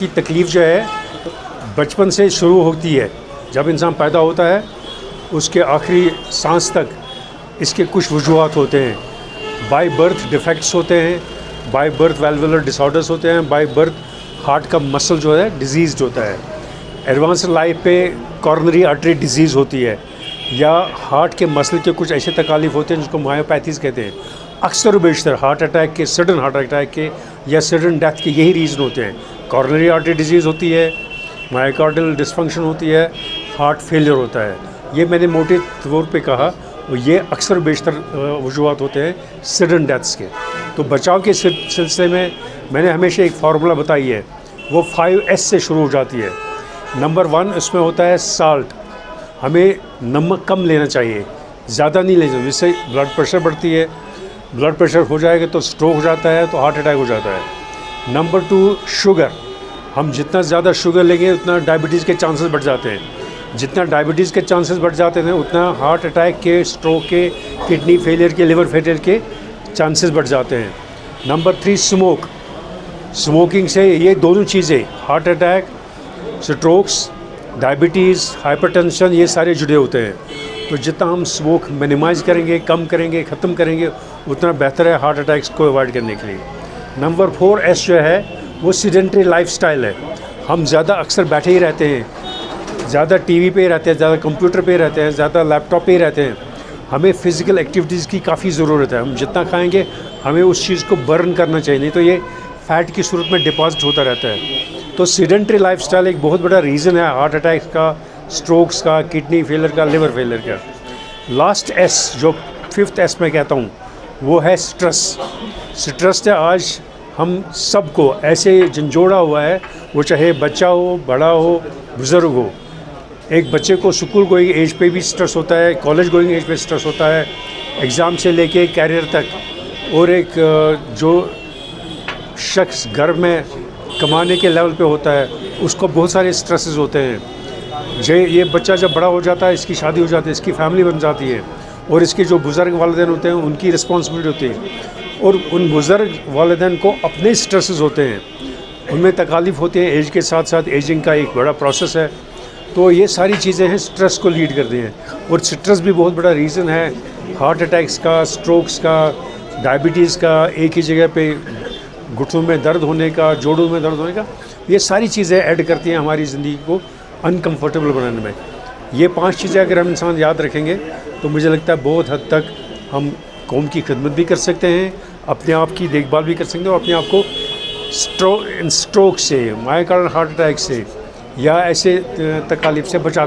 की तकलीफ़ जो है बचपन से शुरू होती है। जब इंसान पैदा होता है उसके आखिरी सांस तक इसके कुछ वजूहात होते हैं। बाय बर्थ डिफेक्ट्स होते हैं, बाय बर्थ वैल्वुलर डिसऑर्डर्स होते हैं, बाय बर्थ हार्ट का मसल जो है डिजीज़ होता है। एडवांस लाइफ पे कॉर्नरी आर्टरी डिजीज़ होती है या हार्ट के मसल के कुछ ऐसे तकालीफ होते हैं जिसको मायोपैथीज़ कहते हैं। अक्सर बेशतर हार्ट अटैक के, सडन हार्ट अटैक के या सडन डेथ के यही रीज़न होते हैं। कॉर्नरी आर्टरी डिजीज़ होती है, मायोकार्डियल डिस्फंक्शन होती है, हार्ट फेलियर होता है। ये मैंने मोटे तौर पे कहा, और ये अक्सर बेशतर वजूहात होते हैं सडन डेथ्स के। तो बचाव के सिलसिले में मैंने हमेशा एक फार्मूला बताई है, वो 5S से शुरू हो जाती है। नंबर 1 उसमें होता है साल्ट। हमें नमक कम लेना चाहिए, ज़्यादा नहीं लेना, जिससे ब्लड प्रेशर बढ़ती है। ब्लड प्रेशर हो जाएगा तो स्ट्रोक हो जाता है, तो हार्ट अटैक हो जाता है। Number 2 sugar. हम जितना ज़्यादा शुगर लेंगे उतना डायबिटीज़ के चांसेस बढ़ जाते हैं। जितना डायबिटीज़ के चांसेस बढ़ जाते हैं उतना हार्ट अटैक के, स्ट्रोक के, किडनी फेलियर के, लिवर फेलियर के चांसेस बढ़ जाते हैं। Number 3 smoke. स्मोकिंग से ये दोनों चीज़ें, heart attack, strokes, diabetes, hypertension, ये सारे जुड़े होते हैं। तो जितना हम स्मोक मिनिमाइज़ करेंगे, कम करेंगे, ख़त्म करेंगे, उतना बेहतर है हार्ट अटैक्स को अवॉइड करने के लिए। नंबर 4S जो है वो सीडेंटरी लाइफस्टाइल है। हम ज़्यादा अक्सर बैठे ही रहते हैं, ज़्यादा टीवी पे ही रहते हैं, ज़्यादा कंप्यूटर पे ही रहते हैं, ज़्यादा लैपटॉप पे ही रहते हैं। हमें फ़िज़िकल एक्टिविटीज़ की काफ़ी ज़रूरत है। हम जितना खाएंगे हमें उस चीज़ को बर्न करना चाहिए, नहीं तो ये फ़ैट की सूरत में डिपॉजिट होता रहता है। तो सीडेंटरी लाइफस्टाइल एक बहुत बड़ा रीज़न है हार्ट अटैक का, स्ट्रोक्स का, किडनी फेलियर का, लिवर फेलियर का। लास्ट S जो 5th S मैं कहता हूँ वो है स्ट्रेस। स्ट्रेस से आज हम सबको ऐसे झंझोड़ा हुआ है, वो चाहे बच्चा हो, बड़ा हो, बुज़ुर्ग हो। एक बच्चे को स्कूल गोइंग एज पे भी स्ट्रेस होता है, कॉलेज गोइंग एज पे स्ट्रेस होता है, एग्ज़ाम से लेके कैरियर तक। और एक जो शख्स घर में कमाने के लेवल पे होता है उसको बहुत सारे स्ट्रेसेस होते हैं। ये बच्चा जब बड़ा हो जाता है, इसकी शादी हो जाती है, इसकी फैमिली बन जाती है, और इसके जो बुज़ुर्ग वालिदैन होते हैं उनकी रिस्पॉन्सिबिलिटी होती है, और उन बुज़ुर्ग वालिदैन को अपने स्ट्रेसेस होते हैं, उनमें तकालीफ होती है। एज के साथ साथ एजिंग का एक बड़ा प्रोसेस है। तो ये सारी चीज़ें हैं स्ट्रेस को लीड करती हैं, और स्ट्रेस भी बहुत बड़ा रीज़न है हार्ट अटैक्स का, स्ट्रोक्स का, डायबिटीज़ का, एक ही जगह पे घुटनों में दर्द होने का, जोड़ों में दर्द होने का। ये सारी चीज़ें ऐड करती हैं हमारी ज़िंदगी को अनकम्फर्टेबल बनाने में। ये 5 चीज़ें अगर हम इंसान याद रखेंगे तो मुझे लगता है बहुत हद तक हम कौम की खिदमत भी कर सकते हैं, अपने आप की देखभाल भी कर सकते हैं, और अपने आप को स्ट्रोक से, मायोकार्डियल हार्ट अटैक से या ऐसे तकालीफ से बचा